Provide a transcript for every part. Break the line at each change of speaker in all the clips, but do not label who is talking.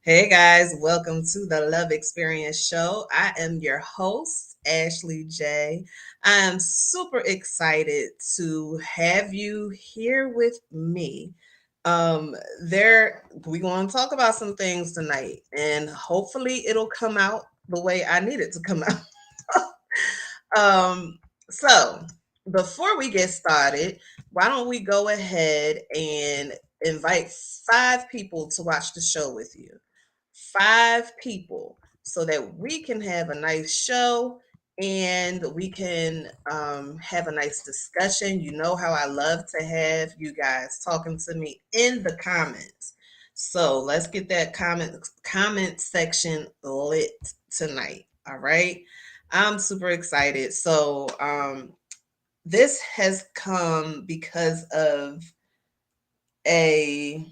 Hey guys, welcome to the Love Experience Show. I am your host, Ashley J. I am super excited to have you here with me. There we're going to talk about some things tonight, and hopefully it'll come out the way I need it to come out. So before we get started, why don't we go ahead and invite 5 people to watch the show with you? 5 people so that we can have a nice show and we can have a nice discussion. You know how I love to have you guys talking to me in the comments. So let's get that comment section lit tonight. All right. I'm super excited. So this has come because of a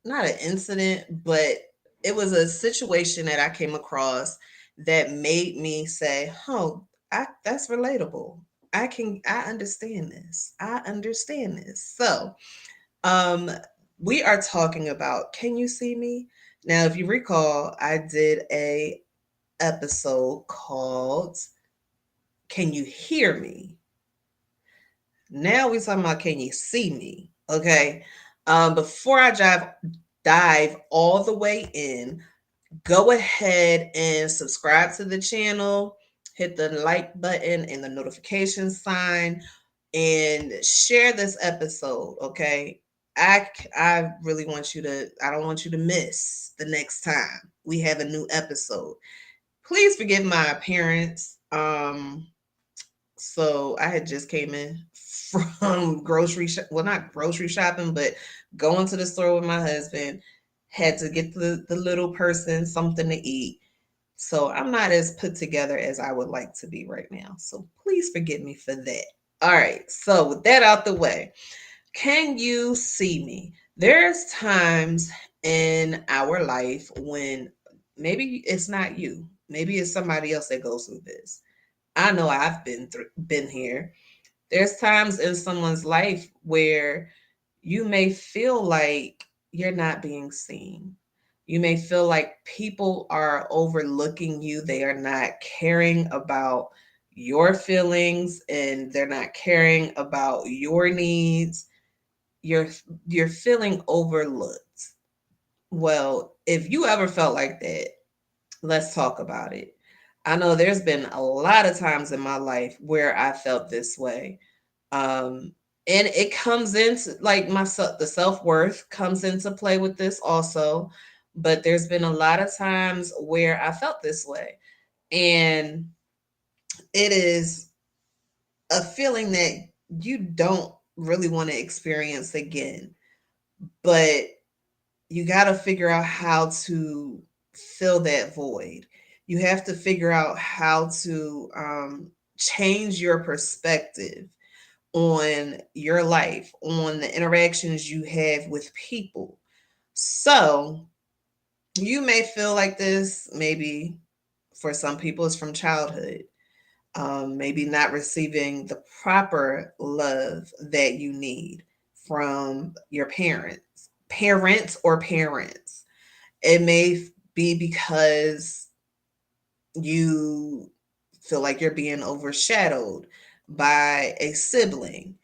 not an incident, but it was a situation that I came across that made me say, "Oh, that's relatable. I understand this. I understand this." So, um, we are talking about "Can You See Me?" Now, if you recall, I did a episode called "Can You Hear Me?" Now we're talking about "Can You See Me?" Okay. Before I dive all the way in, go ahead and subscribe to the channel, hit the like button and the notification sign, and share this episode. Okay. I really want you to, I don't want you to miss the next time we have a new episode. Please forgive my appearance. So I had just came in from not grocery shopping, but going to the store with my husband. Had to get the little person something to eat. So I'm not as put together as I would like to be right now. So please forgive me for that. All right. So with that out the way, can you see me? There's times in our life when maybe it's not you. Maybe it's somebody else that goes through this. I know I've been here. There's times in someone's life where you may feel like you're not being seen. You may feel like people are overlooking you. They are not caring about your feelings and they're not caring about your needs. You're you're feeling overlooked. Well, if you ever felt like that, let's talk about it. I know there's been a lot of times in my life where I felt this way. Um, and it comes into like the self-worth comes into play with this also. But there's been a lot of times where I felt this way. And it is a feeling that you don't really want to experience again. But you got to figure out how to fill that void. You have to figure out how to change your perspective on your life, on the interactions you have with people. So you may feel like this, maybe for some people, it's from childhood. Maybe not receiving the proper love that you need from your parents. It may be because you feel like you're being overshadowed by a sibling.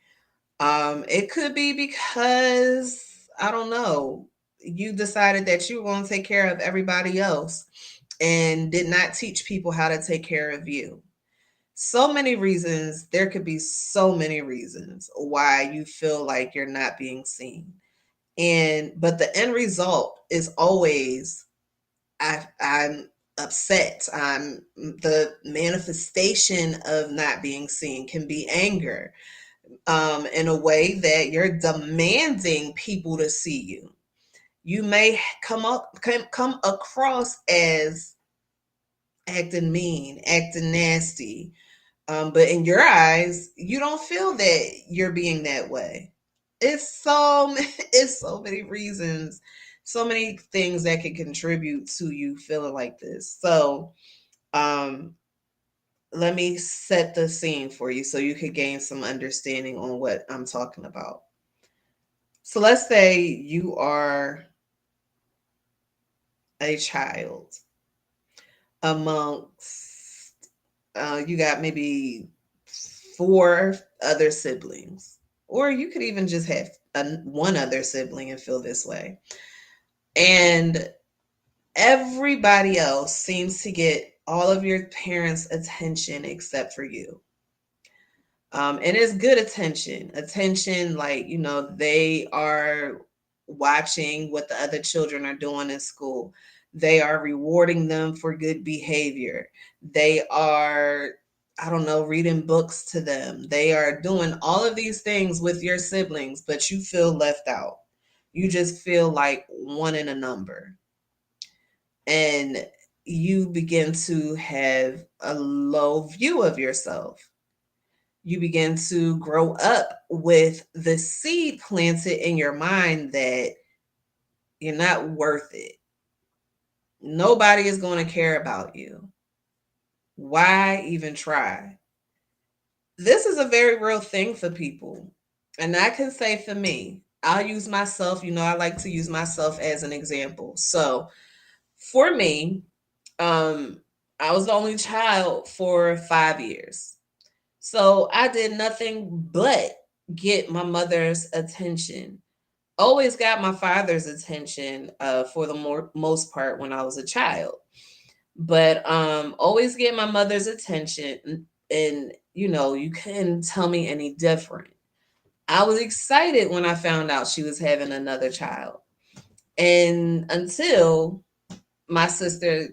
It could be because, I don't know, you decided that you were going to take care of everybody else and did not teach people how to take care of you. So many reasons, there could be so many reasons why you feel like you're not being seen. But the end result is always I'm upset. The manifestation of not being seen can be anger, in a way that you're demanding people to see you. You may come across as acting mean, acting nasty, but in your eyes, you don't feel that you're being that way. It's so many reasons, so many things that can contribute to you feeling like this. So, um, let me set the scene for you so you could gain some understanding on what I'm talking about. So let's say you are a child amongst, you got maybe four other siblings, or you could even just have one other sibling and feel this way. And everybody else seems to get all of your parents' attention except for you. And it's good attention. Attention, like, they are watching what the other children are doing in school. They are rewarding them for good behavior. They are, I don't know, reading books to them. They are doing all of these things with your siblings, but you feel left out. You just feel like one in a number. And you begin to have a low view of yourself. You begin to grow up with the seed planted in your mind that you're not worth it. Nobody is going to care about you. Why even try? This is a very real thing for people. And I can say for me, I'll use myself, I like to use myself as an example. So for me, I was the only child for 5 years. So I did nothing but get my mother's attention. Always got my father's attention for the most part when I was a child. But always get my mother's attention, and you couldn't tell me any different. I was excited when I found out she was having another child. And until my sister,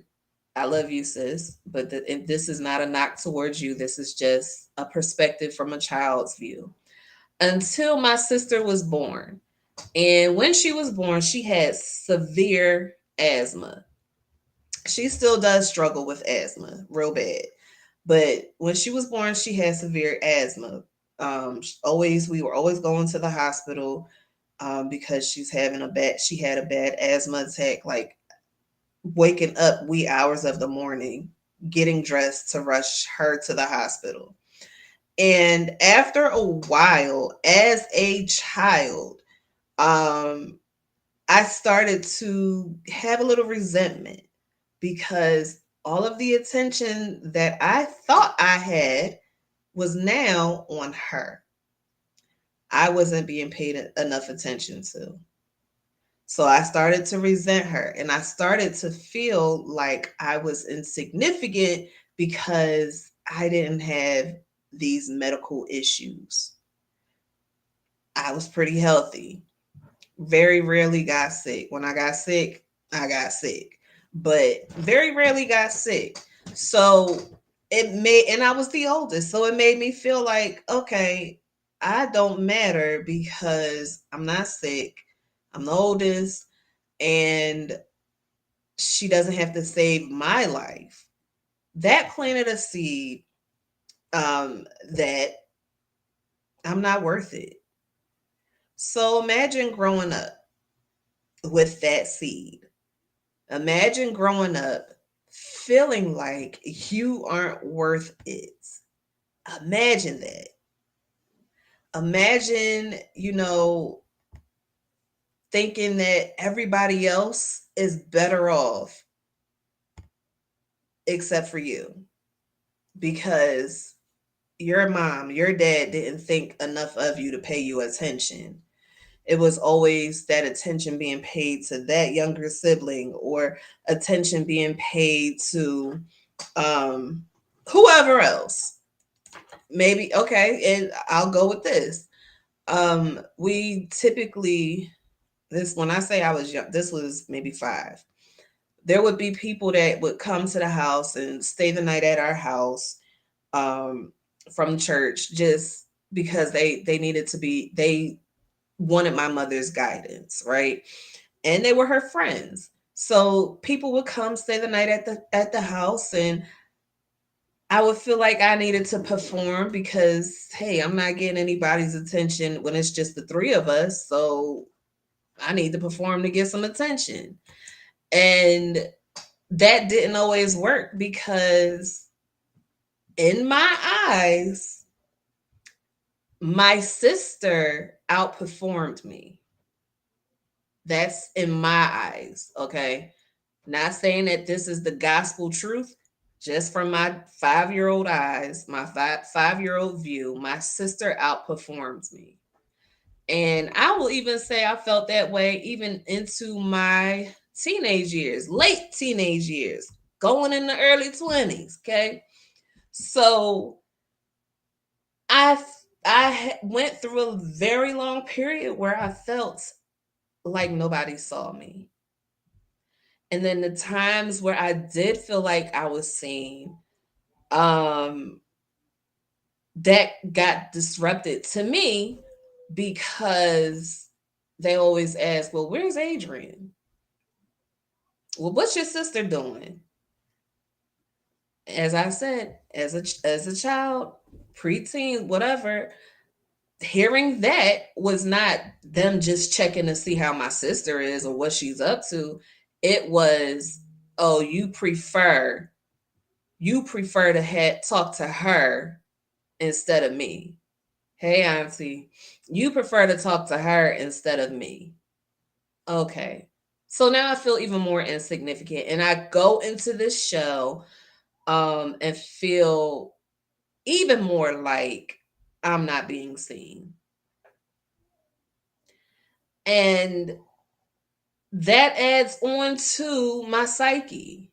I love you, sis, but and this is not a knock towards you. This is just a perspective from a child's view. Until my sister was born. And when she was born, she had severe asthma. She still does struggle with asthma real bad. But when she was born, she had severe asthma. We were always going to the hospital because she had a bad asthma attack, like waking up wee hours of the morning, getting dressed to rush her to the hospital. And after a while, as a child, um, I started to have a little resentment because all of the attention that I thought I had was now on her. I wasn't being paid enough attention to. So I started to resent her and I started to feel like I was insignificant because I didn't have these medical issues. I was pretty healthy. Very rarely got sick. When I got sick, I got sick, but very rarely got sick. So and I was the oldest. So it made me feel like, okay, I don't matter because I'm not sick. I'm the oldest and she doesn't have to save my life. That planted a seed that I'm not worth it. So imagine growing up with that seed. Imagine growing up feeling like you aren't worth it. Imagine that. Imagine, thinking that everybody else is better off except for you because your mom, your dad didn't think enough of you to pay you attention. It was always that attention being paid to that younger sibling or attention being paid to um, whoever else. Maybe, okay, and I'll go with this. We typically, this, when I say I was young, this was maybe 5. There would be people that would come to the house and stay the night at our house um, from church just because they needed to be, they wanted my mother's guidance, right? And they were her friends. So people would come stay the night at the house and I would feel like I needed to perform because hey, I'm not getting anybody's attention when it's just the 3 of us. So I need to perform to get some attention. And that didn't always work because in my eyes, my sister outperformed me. That's in my eyes, okay? Not saying that this is the gospel truth, just from my 5 year old eyes, my 5 year old view, my sister outperforms me. And I will even say I felt that way even into my teenage years, late teenage years, going in the early 20s. Okay. So I went through a very long period where I felt like nobody saw me. And then the times where I did feel like I was seen, um, that got disrupted to me because they always ask, well, where's Adrian? Well, what's your sister doing? As I said, as a child, preteen, whatever, hearing that was not them just checking to see how my sister is or what she's up to. It was, oh, you prefer to talk to her instead of me. Hey, auntie, you prefer to talk to her instead of me. Okay. So now I feel even more insignificant. And I go into this show and feel even more like I'm not being seen. And that adds on to my psyche.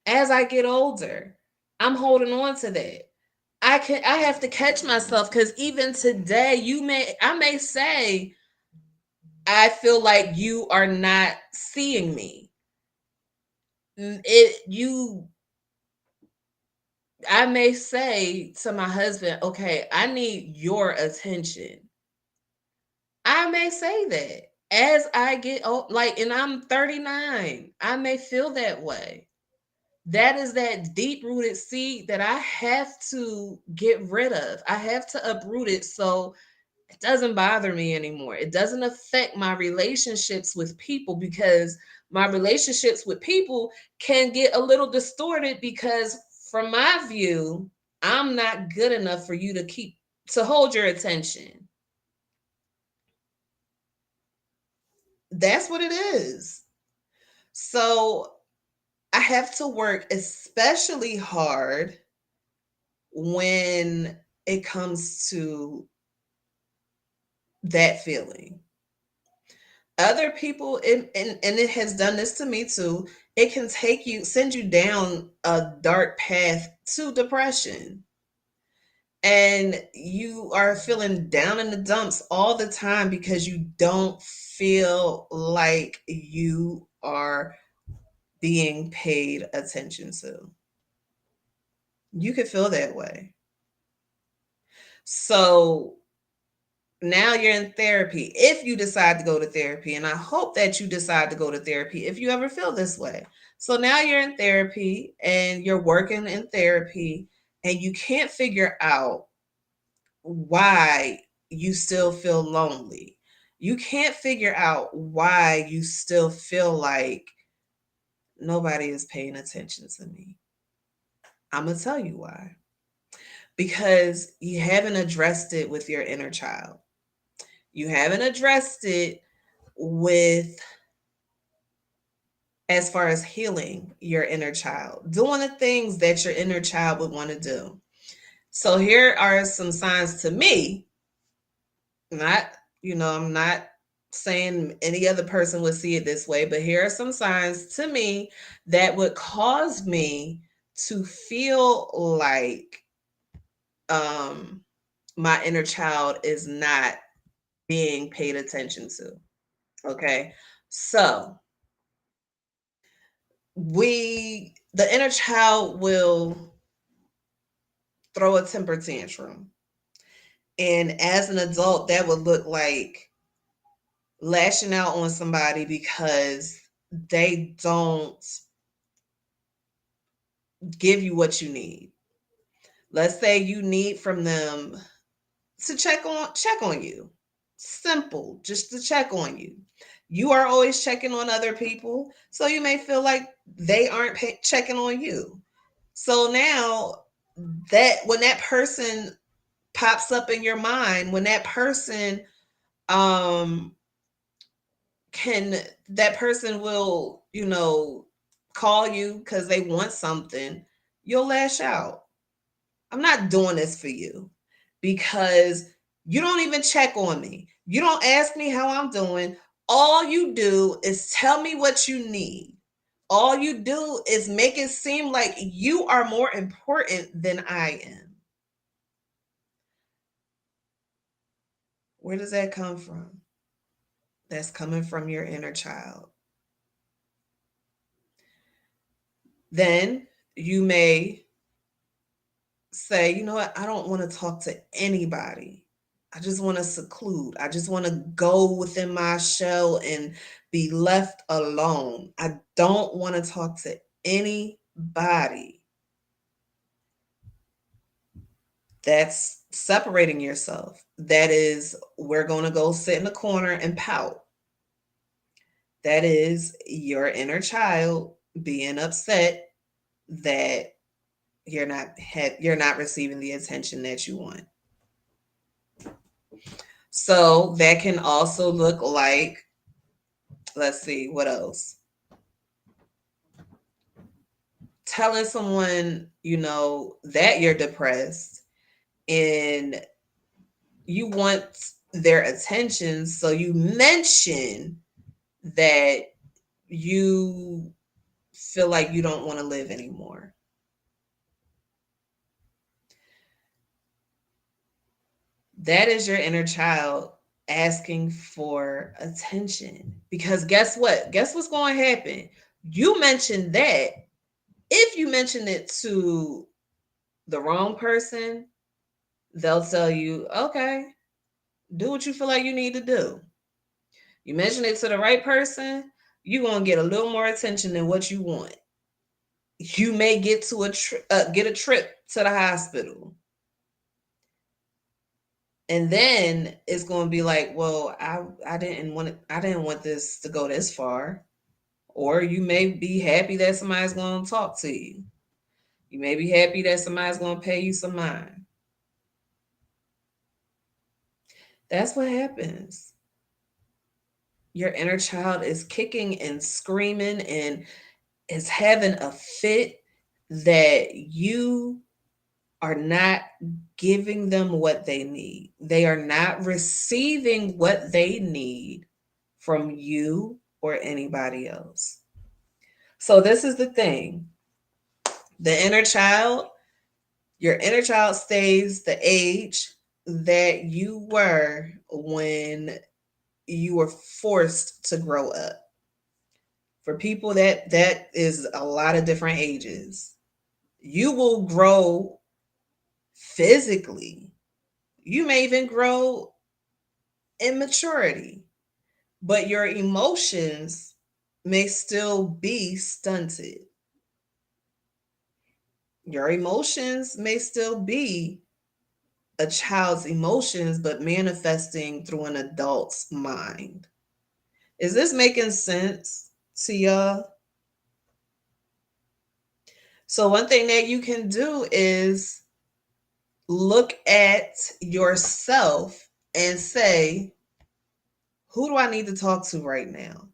As I get older, I'm holding on to that. I have to catch myself because even today I may say I feel like you are not seeing me. It you I may say to my husband, okay, I need your attention. I may say that as I get old, like, and I'm 39, I may feel that way. That is that deep rooted seed that I have to get rid of. I have to uproot it so it doesn't bother me anymore. It doesn't affect my relationships with people because my relationships with people can get a little distorted because from my view, I'm not good enough for you to hold your attention. That's what it is. So I have to work especially hard when it comes to that feeling. Other people, and it has done this to me too, it can send you down a dark path to depression. And you are feeling down in the dumps all the time because you don't feel like you are being paid attention to. You could feel that way. So now you're in therapy if you decide to go to therapy. And I hope that you decide to go to therapy if you ever feel this way. So now you're in therapy and you're working in therapy and you can't figure out why you still feel lonely. You can't figure out why you still feel like nobody is paying attention to me. I'm going to tell you why. Because you haven't addressed it with your inner child. You haven't addressed it with as far as healing your inner child, doing the things that your inner child would want to do. So here are some signs to me, not, I'm not saying any other person would see it this way, but here are some signs to me that would cause me to feel like um my inner child is not being paid attention to. Okay. So the inner child will throw a temper tantrum. And as an adult, that would look like lashing out on somebody because they don't give you what you need. Let's say you need from them to check on you. Simple, just to check on you. You are always checking on other people, so you may feel like they aren't checking on you. So now that when that person pops up in your mind, when that person um can that person will, call you because they want something, you'll lash out. I'm not doing this for you because you don't even check on me. You don't ask me how I'm doing. All you do is tell me what you need. All you do is make it seem like you are more important than I am. Where does that come from? That's coming from your inner child. Then you may say, you know what, I don't want to talk to anybody. I just want to seclude. I just want to go within my shell and be left alone. I don't want to talk to anybody. That's separating yourself. That is, we're going to go sit in the corner and pout. That is your inner child being upset that you're not receiving the attention that you want. So that can also look like, let's see, what else? Telling someone, that you're depressed and you want their attention. So you mention that you feel like you don't want to live anymore. That is your inner child asking for attention. Because guess what? Guess what's going to happen? You mentioned that. If you mention it to the wrong person, they'll tell you, okay, do what you feel like you need to do. You mention it to the right person, you're going to get a little more attention than what you want. You may get to get a trip to the hospital. And then it's going to be like, well, I didn't want this to go this far. Or you may be happy that somebody's going to talk to you. You may be happy that somebody's going to pay you some mind. That's what happens. Your inner child is kicking and screaming and is having a fit that you are not giving them what they need. They are not receiving what they need from you or anybody else. So, this is the thing, the inner child, your inner child stays the age that you were when you were forced to grow up. For people, that is a lot of different ages. You will grow physically. You may even grow in maturity, but your emotions may still be stunted. Your emotions may still be a child's emotions, but manifesting through an adult's mind. Is this making sense to y'all? So, one thing that you can do is look at yourself and say, who do I need to talk to right now?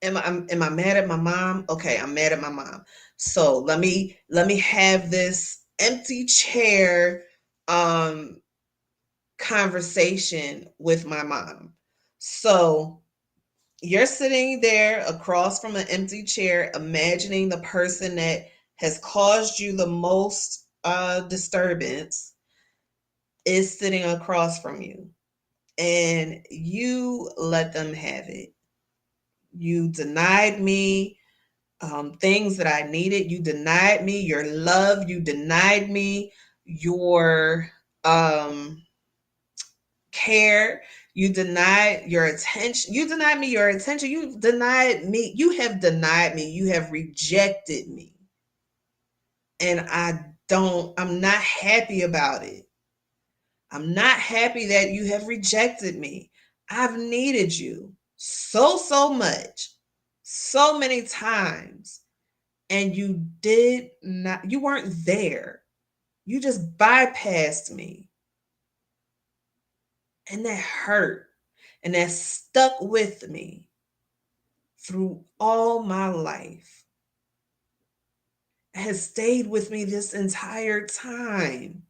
Am I mad at my mom? Okay, I'm mad at my mom. So let me have this empty chair um conversation with my mom. So you're sitting there across from an empty chair, imagining the person that has caused you the most disturbance is sitting across from you, and you let them have it. You denied me things that I needed. You denied me your love. You denied me your care. You denied your attention. You denied me your attention. You denied me. You have denied me. You have rejected me. And I'm not happy about it. I'm not happy that you have rejected me. I've needed you so much, so many times. And you weren't there. You just bypassed me. And that hurt. And that stuck with me through all my life. has stayed with me this entire time.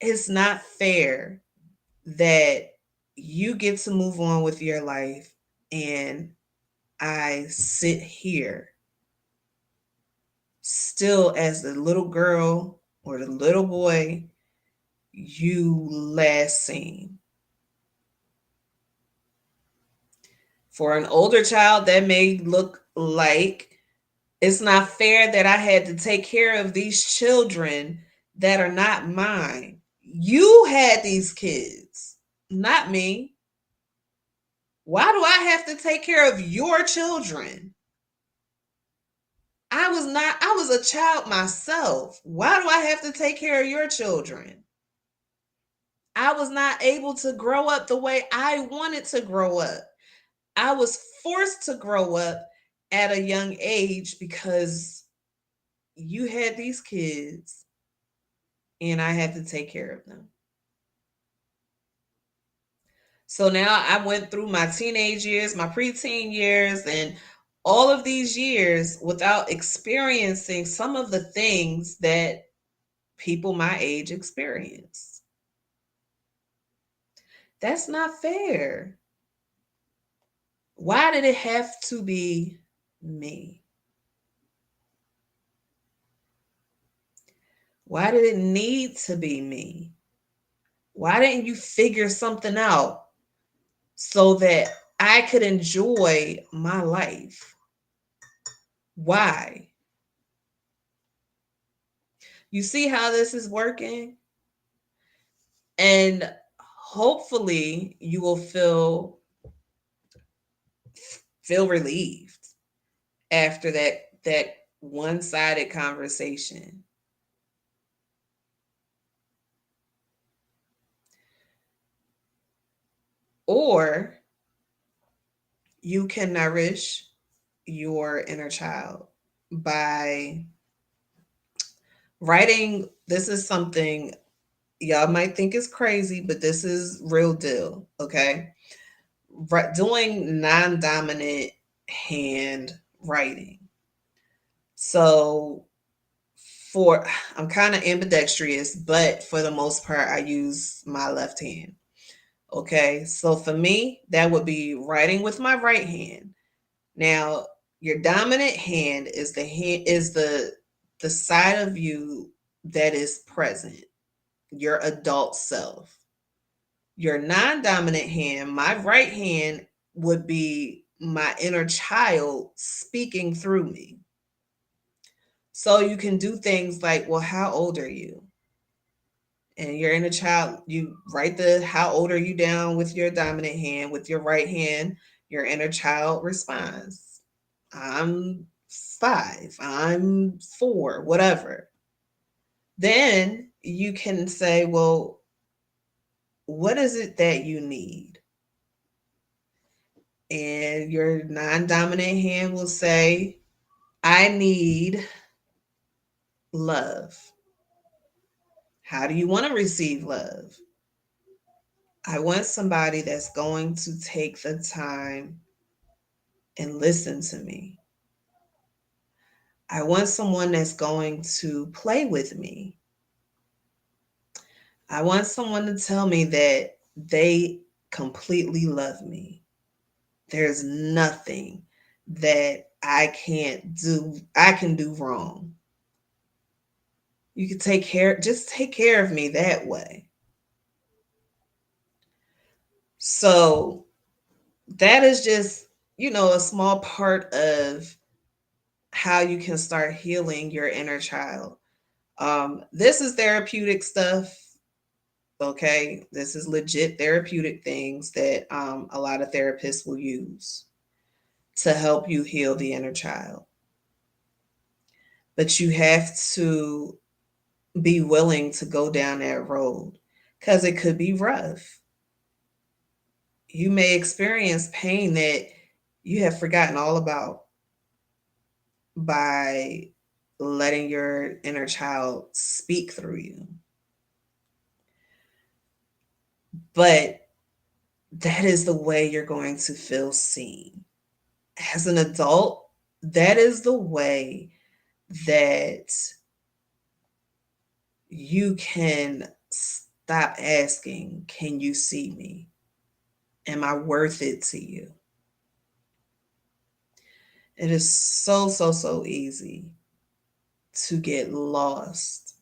It's not fair that you get to move on with your life and I sit here still as the little girl or the little boy you last seen. For an older child, that may look like it's not fair that I had to take care of these children that are not mine. You had these kids, not me. Why do I have to take care of your children? I was a child myself. Why do I have to take care of your children? I was not able to grow up the way I wanted to grow up. I was forced to grow up at a young age because you had these kids and I had to take care of them. So now I went through my teenage years, my preteen years, and all of these years without experiencing some of the things that people my age experience. That's not fair. Why did it have to be me? Why did it need to be me? Why didn't you figure something out so that I could enjoy my life? Why? You see how this is working? And hopefully you will feel relieved after that one-sided conversation. Or you can nourish your inner child by writing. This is something y'all might think is crazy, but this is real deal, okay? Doing non-dominant hand writing. So for I'm kind of ambidextrous, but for the most part I use my left hand. Okay? So for me, that would be writing with my right hand. Now, your dominant hand is the side of you that is present, your adult self. Your non-dominant hand, my right hand, would be my inner child speaking through me. So you can do things like, well, how old are you? And your inner child, you write the how old are you down with your dominant hand. With your right hand, your inner child responds, I'm 5, I'm 4, whatever. Then you can say, well, what is it that you need? And your non dominant hand will say, I need love. How do you want to receive love? I want somebody that's going to take the time and listen to me. I want someone that's going to play with me. I want someone to tell me that they completely love me. There's nothing that I can do wrong. You can just take care of me that way. So that is just, a small part of how you can start healing your inner child. This is therapeutic stuff. Okay. This is legit therapeutic things that a lot of therapists will use to help you heal the inner child. But you have to be willing to go down that road because it could be rough. You may experience pain that you have forgotten all about by letting your inner child speak through you. But that is the way you're going to feel seen. As an adult, that is the way that you can stop asking, can you see me? Am I worth it to you? It is so, so, so easy to get lost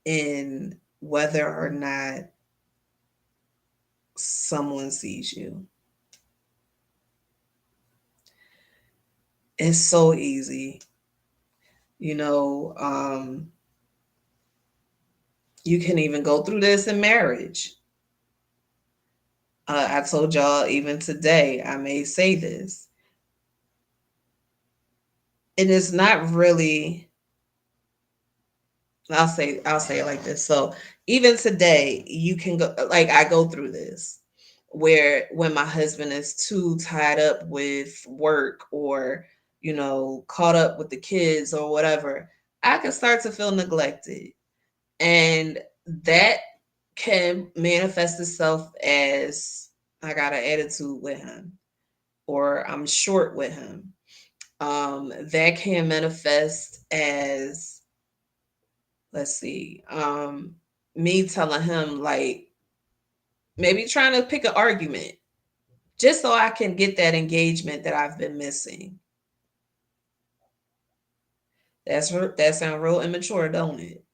in whether or not someone sees you. It's so easy. You know, you can even go through this in marriage. I told y'all even today, I may say this. It is not really, I'll say it like this. So even today, you can go, like I go through this where when my husband is too tied up with work or, caught up with the kids or whatever, I can start to feel neglected. And that can manifest itself as I got an attitude with him or I'm short with him. That can manifest as, let's see, me telling him, like, maybe trying to pick an argument just so I can get that engagement that I've been missing. That sounds real immature, don't it?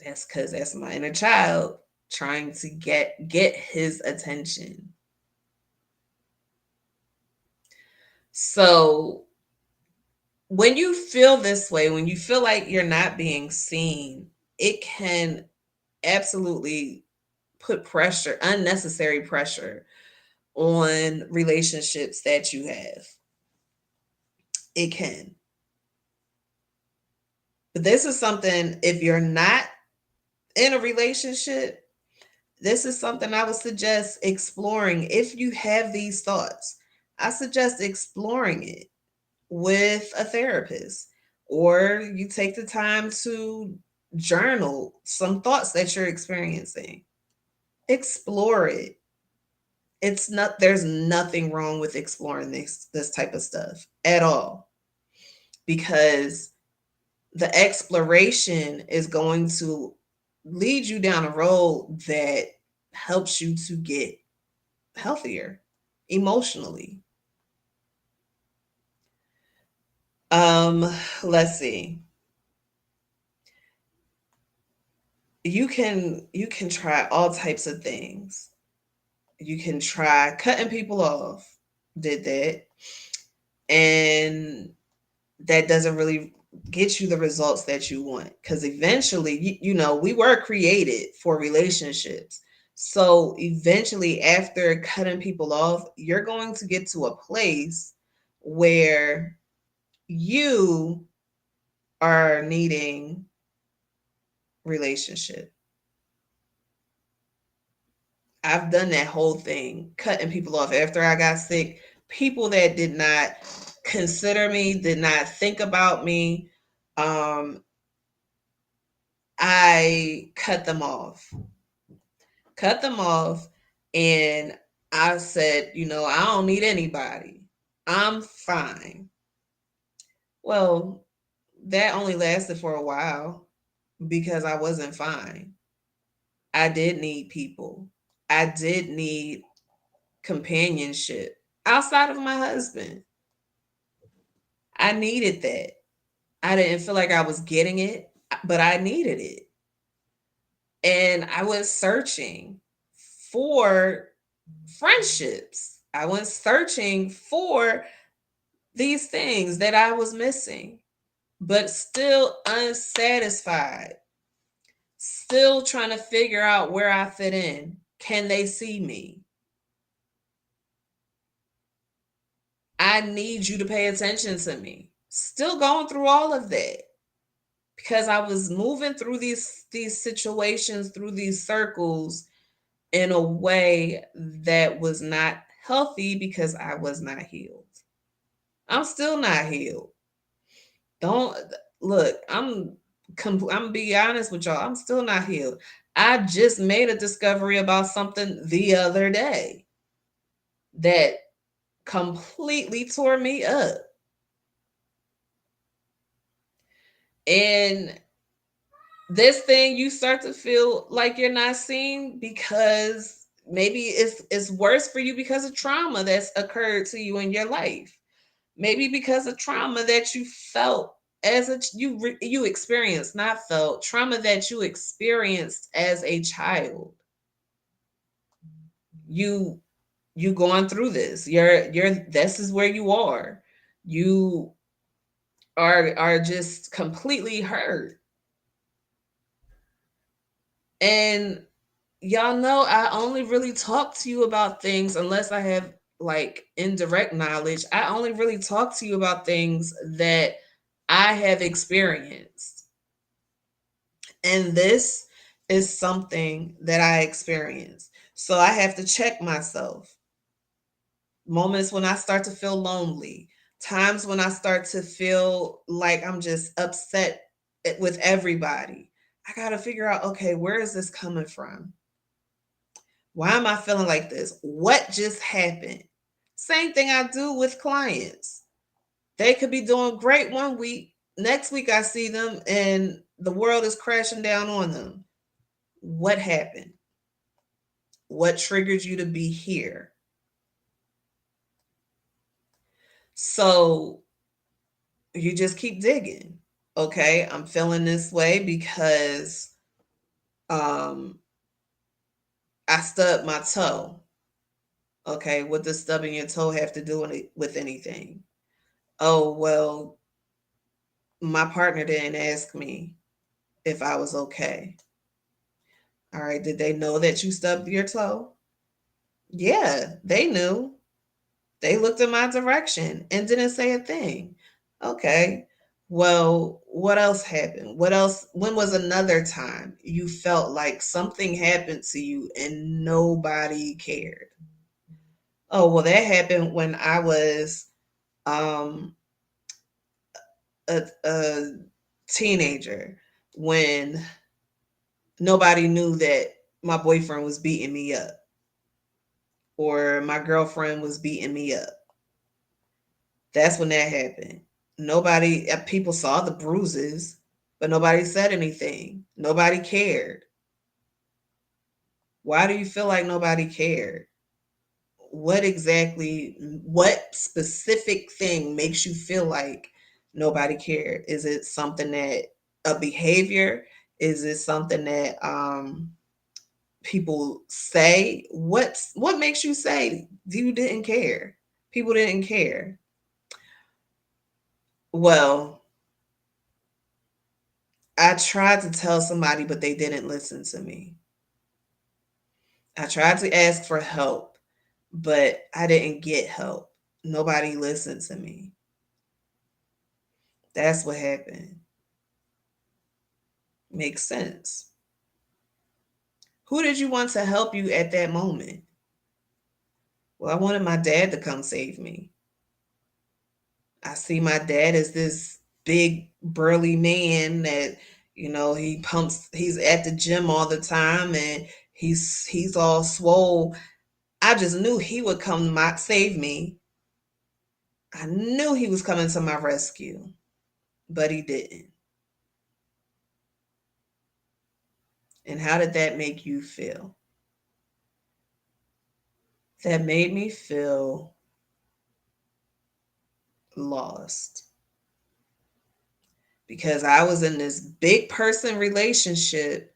That's because that's my inner child trying to get his attention. So when you feel this way, when you feel like you're not being seen, it can absolutely put pressure, unnecessary pressure on relationships that you have. It can. But this is something, if you're not in a relationship, this is something I would suggest exploring. If you have these thoughts, I suggest exploring it with a therapist, or you take the time to journal some thoughts that you're experiencing. Explore it. There's nothing wrong with exploring this type of stuff at all, because the exploration is going to lead you down a road that helps you to get healthier emotionally. Um, let's see. You can try all types of things. You can try cutting people off. Did that. And that doesn't really get you the results that you want, because eventually we were created for relationships. So eventually, after cutting people off, you're going to get to a place where you are needing relationship. I've done that whole thing, cutting people off after I got sick. People that did not consider me, did not think about me, um, I cut them off. Cut them off. And I said, I don't need anybody. I'm fine. Well, that only lasted for a while because I wasn't fine. I did need people. I did need companionship outside of my husband. I needed that. I didn't feel like I was getting it, but I needed it. And I was searching for friendships. I went searching for these things that I was missing, but still unsatisfied, still trying to figure out where I fit in. Can they see me? I need you to pay attention to me. Still going through all of that because I was moving through these situations, through these circles in a way that was not healthy because I was not healed. I'm still not healed. Don't look, I'm be honest with y'all. I'm still not healed. I just made a discovery about something the other day that completely tore me up. And this thing, you start to feel like you're not seen because maybe it's worse for you because of trauma that's occurred to you in your life. Maybe because of trauma that you felt as you experienced, not felt, trauma that you experienced as a child. You you going through this. You're this is where you are. You are just completely hurt. And y'all know I only really talk to you about things unless I have like indirect knowledge. I only really talk to you about things that I have experienced. And this is something that I experienced. So I have to check myself. Moments when I start to feel lonely, times when I start to feel like I'm just upset with everybody. I got to figure out, okay, where is this coming from? Why am I feeling like this? What just happened? Same thing I do with clients. They could be doing great one week. Next week, I see them and the world is crashing down on them. What happened? What triggered you to be here? So you just keep digging. Okay, I'm feeling this way because um, I stubbed my toe. Okay, what does stubbing your toe have to do with anything? Oh, well, my partner didn't ask me if I was okay. All right, did they know that you stubbed your toe? Yeah, they knew. They looked in my direction and didn't say a thing. Okay. Well, what else happened? What else? When was another time you felt like something happened to you and nobody cared? Oh, well, that happened when I was um, a teenager, when nobody knew that my boyfriend was beating me up or my girlfriend was beating me up. That's when that happened. Nobody, people saw the bruises, but nobody said anything. Nobody cared. Why do you feel like nobody cared? What specific thing makes you feel like nobody cared? Is it something that a behavior? Is it something that people say? What makes you say you didn't care? People didn't care. Well, I tried to tell somebody, but they didn't listen to me. I tried to ask for help, but I didn't get help. Nobody listened to me. That's what happened. Makes sense. Who did you want to help you at that moment? Well, I wanted my dad to come save me. I see my dad as this big, burly man that, he's at the gym all the time and he's all swole. I just knew he would come save me. I knew he was coming to my rescue, but he didn't. And how did that make you feel? That made me feel lost because I was in this big person relationship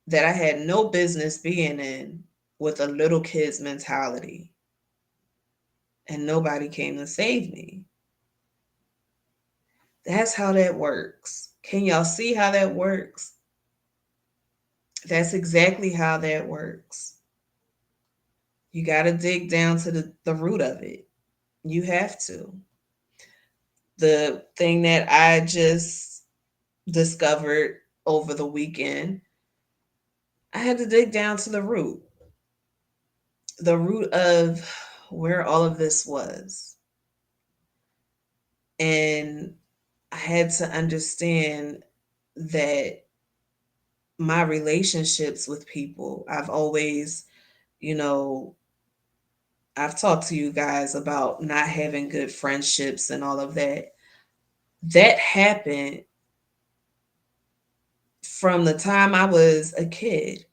that I had no business being in with a little kid's mentality, and nobody came to save me. That's how that works. Can y'all see how that works? That's exactly how that works. You got to dig down to the root of it. You have to. The thing that I just discovered over the weekend, I had to dig down to the root of where all of this was. And I had to understand that my relationships with people, you know, I've talked to you guys about not having good friendships and all of that. That happened from the time I was a kid.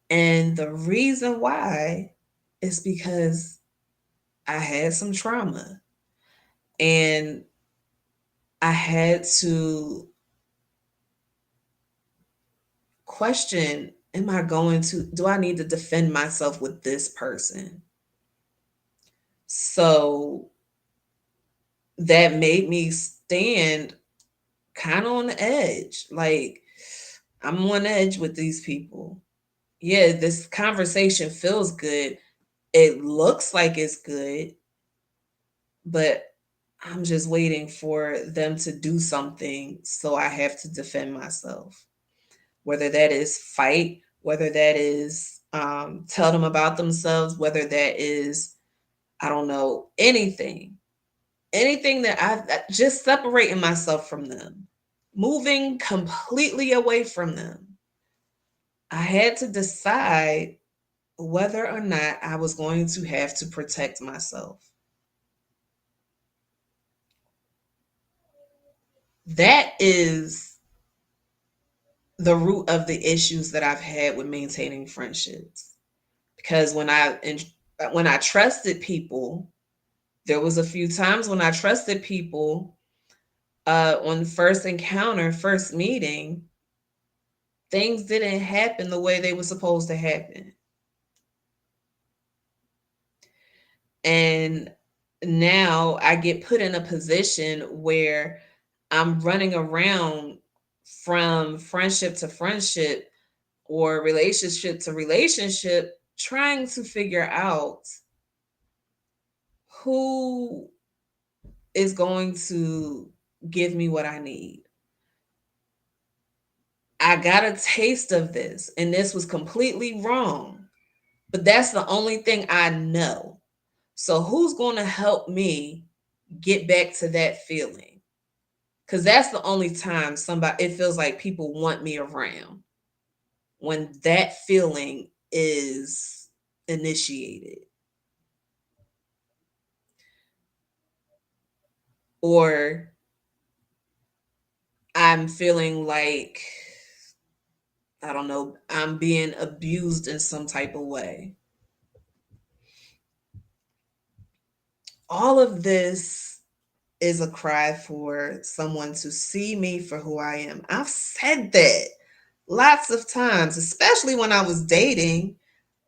And the reason why is because I had some trauma and I had to question, am I going to, do I need to defend myself with this person? So that made me stand kind of on the edge. Like, I'm on edge with these people. Yeah, this conversation feels good. It looks like it's good, but I'm just waiting for them to do something, so I have to defend myself. Whether that is fight, whether that is tell them about themselves, whether that is, I don't know, anything that just separating myself from them, moving completely away from them. I had to decide whether or not I was going to have to protect myself. That is the root of the issues that I've had with maintaining friendships. Because when I trusted people, there was a few times when I trusted people on first encounter, first meeting, things didn't happen the way they were supposed to happen. And now I get put in a position where I'm running around from friendship to friendship or relationship to relationship, trying to figure out who is going to give me what I need. I got a taste of this, and this was completely wrong, but that's the only thing I know. So, who's going to help me get back to that feeling? Because that's the only time it feels like people want me around, when that feeling is initiated, or I'm feeling like, I don't know, I'm being abused in some type of way. All of this is a cry for someone to see me for who I am. I've said that lots of times, especially when I was dating.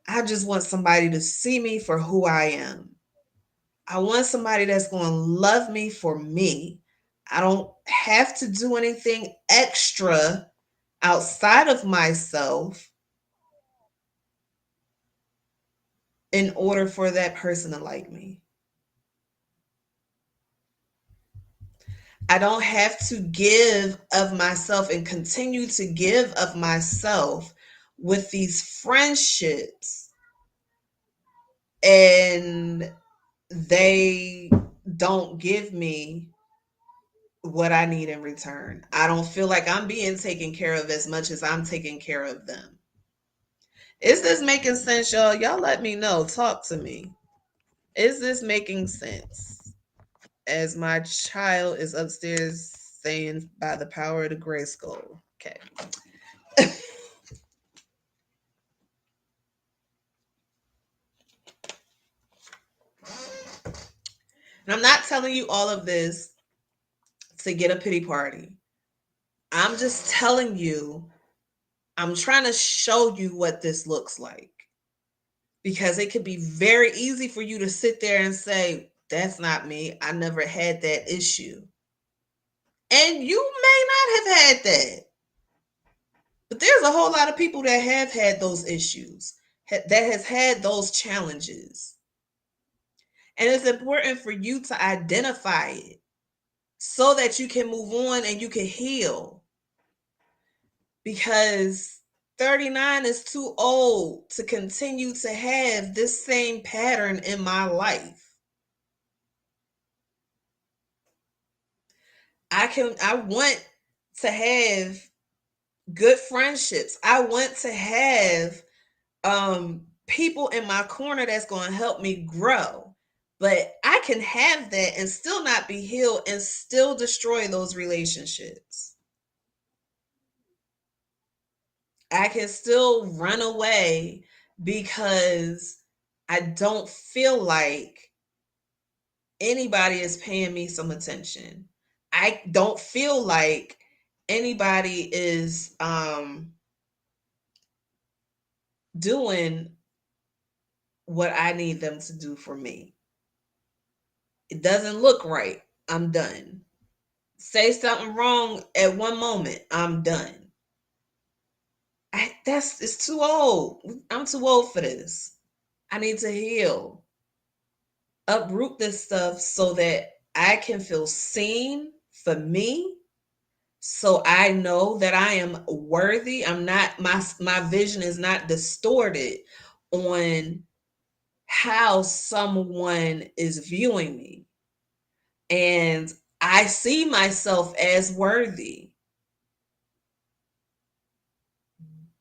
I just want somebody to see me for who I am. I want somebody that's going to love me for me. I don't have to do anything extra outside of myself in order for that person to like me. I don't have to give of myself and continue to give of myself with these friendships, and they don't give me what I need in return. I don't feel like I'm being taken care of as much as I'm taking care of them. Is this making sense, y'all? Y'all let me know. Talk to me. Is this making sense? As my child is upstairs saying, by the power of the gray skull. Okay. And I'm not telling you all of this to get a pity party. I'm just telling you, I'm trying to show you what this looks like. Because it could be very easy for you to sit there and say, that's not me. I never had that issue. And you may not have had that. But there's a whole lot of people that have had those issues, that has had those challenges. And it's important for you to identify it so that you can move on and you can heal. Because 39 is too old to continue to have this same pattern in my life. I want to have good friendships. I want to have people in my corner that's going to help me grow. But I can have that and still not be healed and still destroy those relationships. I can still run away because I don't feel like anybody is paying me some attention. I don't feel like anybody is doing what I need them to do for me. It doesn't look right. I'm done. Say something wrong at one moment, I'm done. That's it's too old. I'm too old for this. I need to heal. Uproot this stuff so that I can feel seen for me, so I know that I am worthy. I'm not my vision is not distorted on how someone is viewing me. And I see myself as worthy.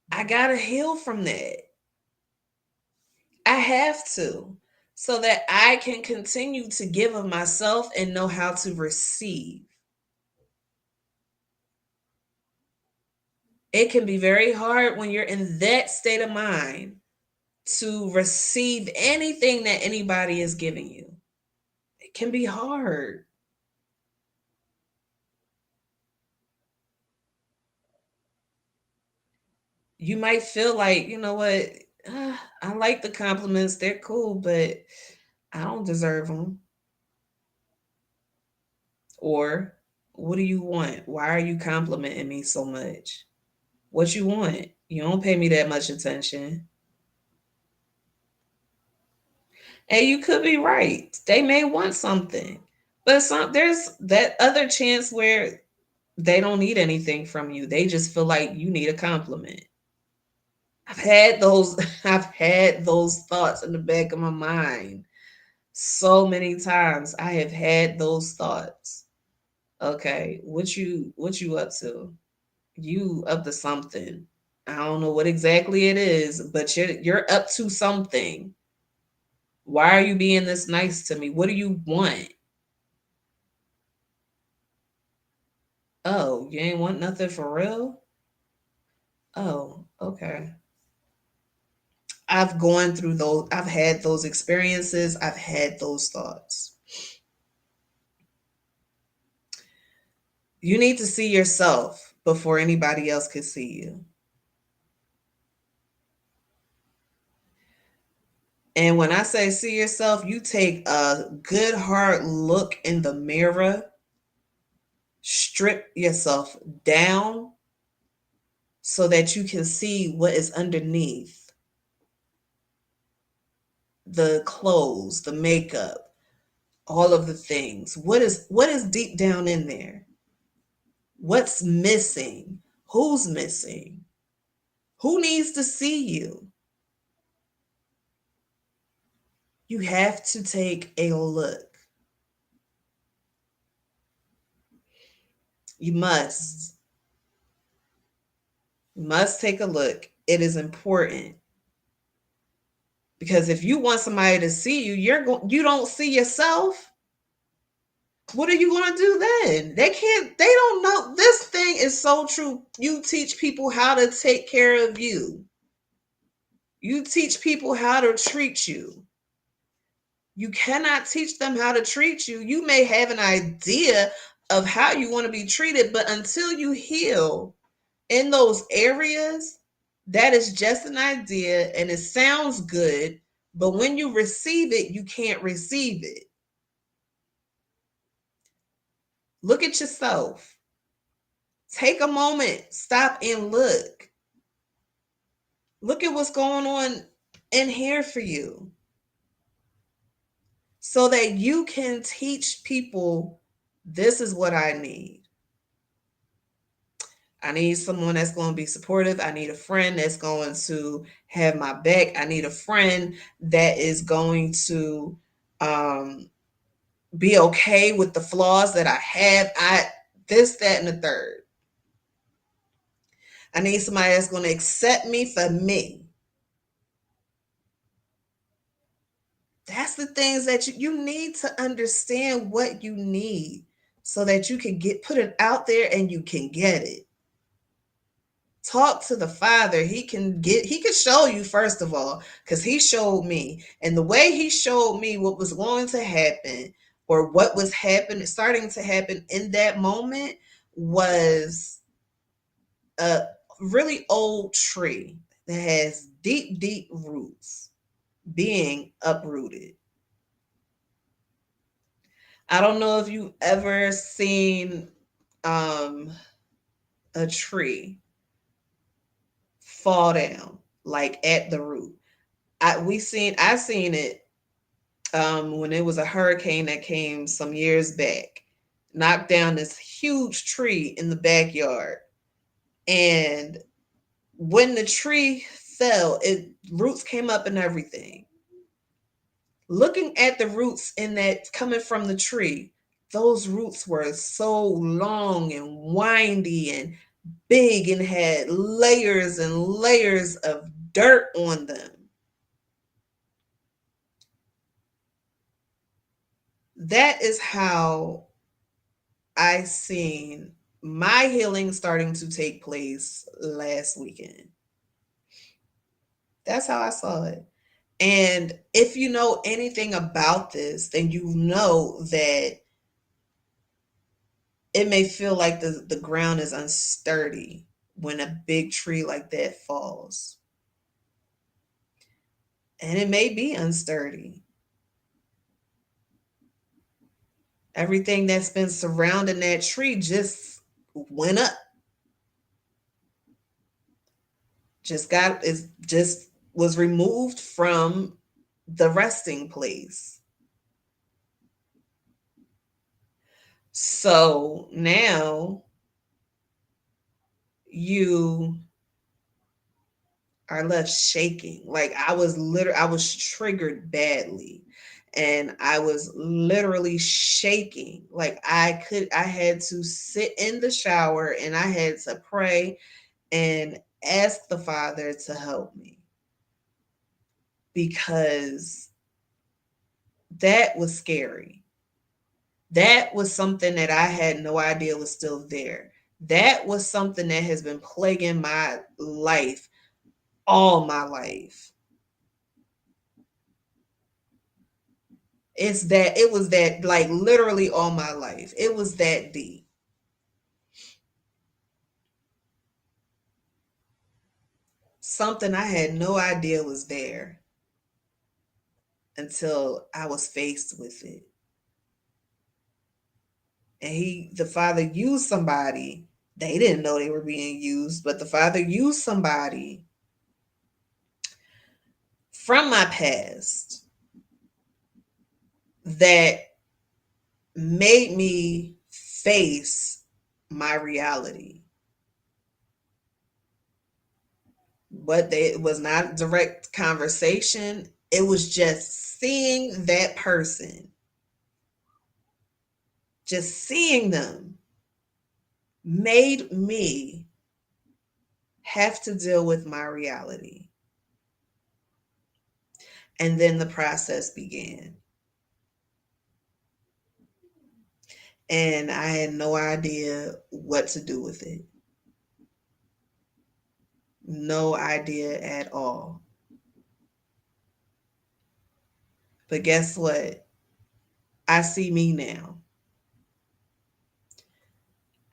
I got to heal from that. I have to, so that I can continue to give of myself and know how to receive. It can be very hard when you're in that state of mind to receive anything that anybody is giving you. It can be hard. You might feel like, you know what, I like the compliments, they're cool, but I don't deserve them. Or, what do you want? Why are you complimenting me so much? What you want? You don't pay me that much attention. And you could be right. They may want something. But there's that other chance where they don't need anything from you. They just feel like you need a compliment. I've had those I've had those thoughts in the back of my mind so many times. I have had those thoughts. Okay, what you up to? You up to something. I don't know what exactly it is, but you're up to something. Why are you being this nice to me? What do you want? Oh, you ain't want nothing for real? Oh, okay. I've gone through those. I've had those experiences. I've had those thoughts. You need to see yourself before anybody else can see you. And when I say see yourself, you take a good hard look in the mirror, strip yourself down so that you can see what is underneath the clothes, the makeup, all of the things. What is deep down in there? What's missing? Who's missing? Who needs to see you? You have to take a look. You must. You must take a look. It is important because if you want somebody to see you, you don't see yourself. What are you going to do then? They don't know. This thing is so true. You teach people how to take care of you. You teach people how to treat you. You cannot teach them how to treat you. You may have an idea of how you want to be treated, but until you heal in those areas, that is just an idea and it sounds good, but when you receive it, you can't receive it. Look at yourself. Take a moment, stop and look. Look at what's going on in here for you so that you can teach people this is what I need. I need someone that's going to be supportive. I need a friend that's going to have my back. I need a friend that is going to um, be okay with the flaws that I have. This, that, and the third. I need somebody that's going to accept me for me. That's the things that you need to understand what you need so that you can put it out there and you can get it. Talk to the Father. He can show you first of all, because he showed me. And the way he showed me what was going to happen or what was happening, starting to happen in that moment was a really old tree that has deep, deep roots being uprooted. I don't know if you've ever seen um, a tree fall down, like at the root. I seen it when it was a hurricane that came some years back, knocked down this huge tree in the backyard. And when the tree fell, it roots came up and everything. Looking at the roots in that coming from the tree, those roots were so long and windy and big and had layers and layers of dirt on them. That is how I seen my healing starting to take place last weekend. That's how I saw it. And if you know anything about this, then you know that it may feel like the ground is unsturdy when a big tree like that falls. And it may be unsturdy. Everything that's been surrounding that tree just went up. Just was removed from the resting place. So now you are left shaking. Like I was triggered badly and I was literally shaking. Like I had to sit in the shower and I had to pray and ask the Father to help me because that was scary. That was something that I had no idea was still there. That was something that has been plaguing my life all my life. It was that like literally all my life. It was that deep. Something I had no idea was there until I was faced with it. And the Father used somebody. They didn't know they were being used, but the Father used somebody from my past that made me face my reality. But it was not direct conversation. It was just seeing that person, just seeing them made me have to deal with my reality. And then the process began. And I had no idea what to do with it. No idea at all. But guess what? I see me now.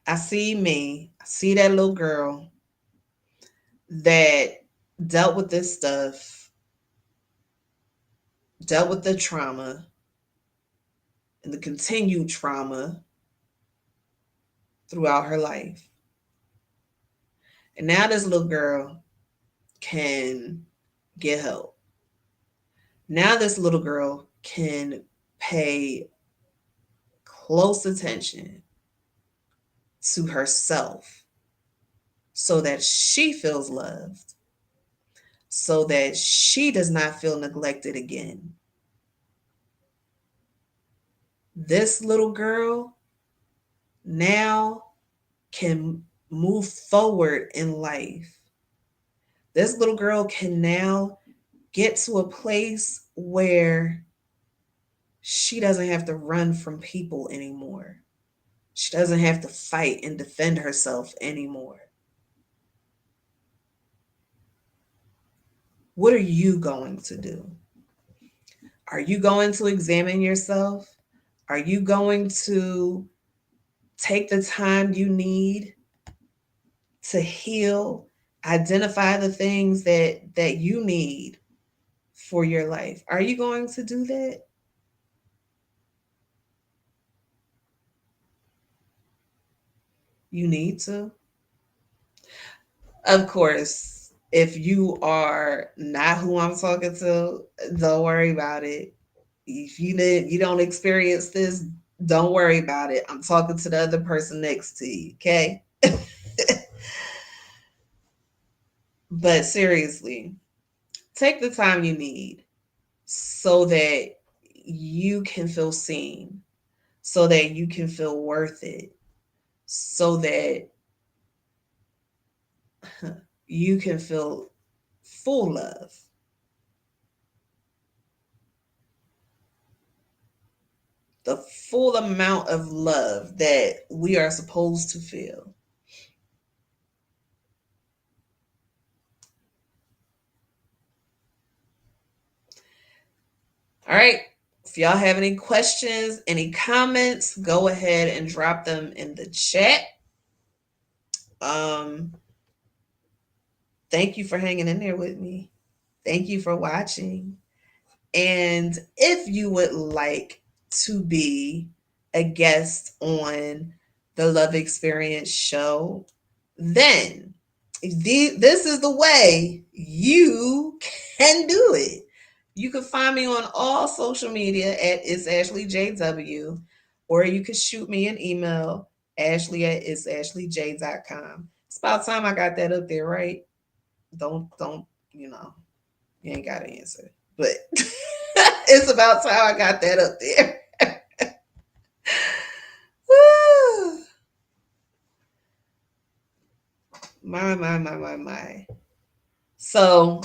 I see me. I see that little girl that dealt with this stuff, dealt with the trauma and the continued trauma throughout her life. And now this little girl can get help. Now this little girl can pay close attention to herself so that she feels loved, so that she does not feel neglected again. This little girl now can move forward in life. This little girl can now get to a place where she doesn't have to run from people anymore. She doesn't have to fight and defend herself anymore. What are you going to do? Are you going to examine yourself? Are you going to take the time you need to heal, identify the things that you need for your life? Are you going to do that? You need to. Of course, if you are not who I'm talking to, don't worry about it. If you don't experience this, don't worry about it. I'm talking to the other person next to you, okay? But seriously, take the time you need so that you can feel seen, so that you can feel worth it, so that you can feel full love. The full amount of love that we are supposed to feel. All right. If y'all have any questions, any comments, go ahead and drop them in the chat. Um, Thank you for hanging in there with me. Thank you for watching. And if you would like to be a guest on the Love Experience show, then this is the way you can do it. You can find me on all social media at It's Ashley JW, or you can shoot me an email, Ashley at itsashleyj.com. It's about time I got that up there, right? Don't, you know, you ain't got to answer. But it's about time I got that up there. Woo! My. So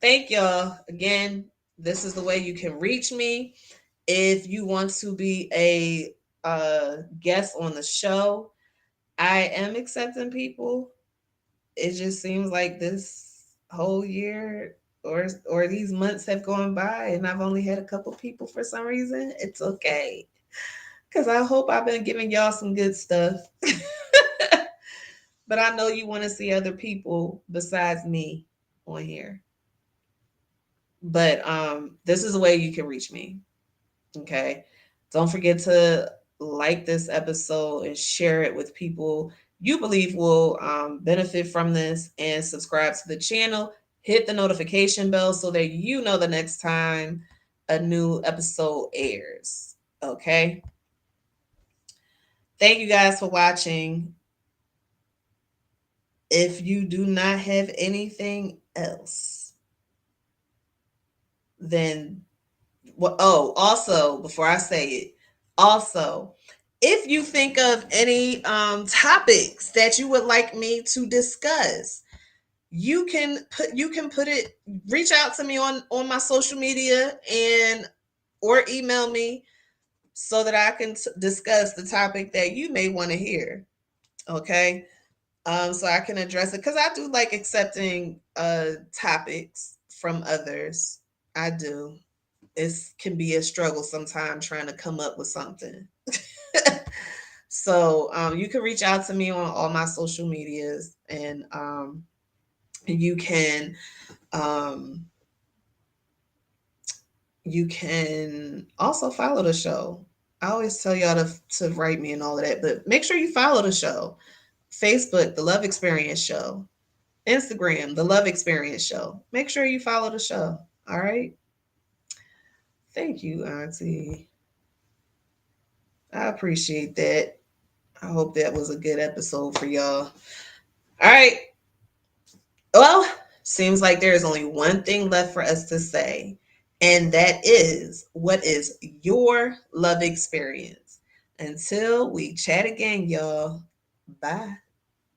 thank y'all again. This is the way you can reach me. If you want to be a guest on the show, I am accepting people. It just seems like this whole year or these months have gone by and I've only had a couple people for some reason. It's okay. Cause I hope I've been giving y'all some good stuff. But I know you want to see other people besides me on here. But this is the way you can reach me. Okay. Don't forget to like this episode and share it with people you believe will benefit from this, and subscribe to the channel. Hit the notification bell so that you know the next time a new episode airs. Okay. Thank you guys for watching. If you do not have anything else, then well, oh, also, before I say it, also, if you think of any topics that you would like me to discuss, you can put it, reach out to me on my social media and or email me so that I can discuss the topic that you may want to hear. Okay. So I can address it because I do like accepting topics from others. I do. It can be a struggle sometimes trying to come up with something. So you can reach out to me on all my social medias, and you can um, you can also follow the show. I always tell y'all to write me and all of that, but make sure you follow the show. Facebook, The Love Experience Show. Instagram, The Love Experience Show. Make sure you follow the show. All right. Thank you, Auntie. I appreciate that. I hope that was a good episode for y'all. All right. Well, seems like there is only one thing left for us to say, and that is, what is your love experience? Until we chat again, y'all. Bye.